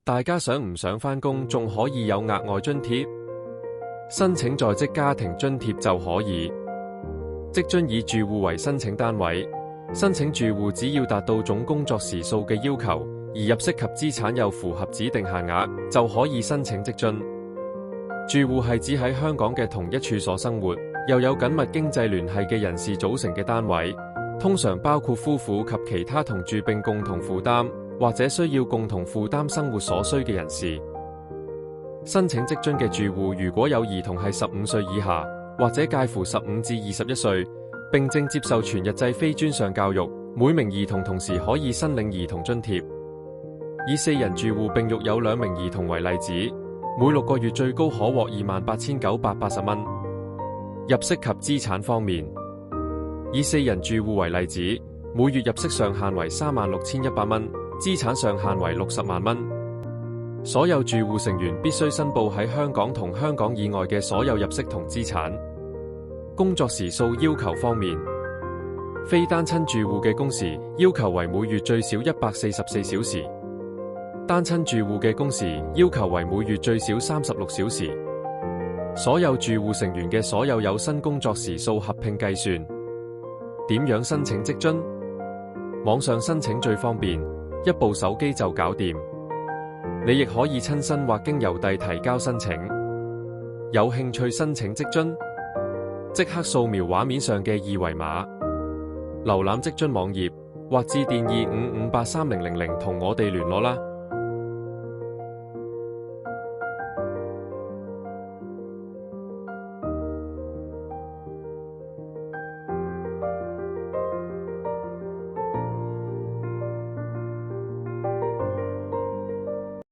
大家想唔想返工仲可以有額外津貼？申請在職家庭津貼就可以。職津以住戶為申請單位，申請住戶只要達到總工作時數嘅要求，而入息及資產又符合指定限額，就可以申請職津。住戶係指喺香港嘅同一處所生活，又有緊密經濟聯繫嘅人士組成嘅單位，通常包括夫婦及其他同住並共同負擔或者需要共同負擔生活所需嘅人士。申請職津嘅住戶如果有兒童係15歲以下，或者介乎15至21歲，並正接受全日制非專上教育，每名兒童同時可以申領兒童津貼。以4人住戶並育有2名兒童為例子，每6個月最高可獲28,980蚊。入息及資產方面，以4人住戶為例子，每月入息上限為36,100蚊，資產上限為60萬蚊。所有住戶成員必須申報喺香港同香港以外嘅所有入息同資產。工作時數要求方面，非單親住戶嘅工時要求為每月最少144小時，單親住戶嘅工時要求為每月最少36小時。所有住戶成員嘅所有有薪工作時數合併計算。點樣申請職津？網上申請最方便，一部手機就搞掂。你亦可以親身或經郵遞提交申請。有興趣申請職津？即刻掃描畫面上嘅二維碼，瀏覽職津網頁或致電25583000同我哋聯絡啦。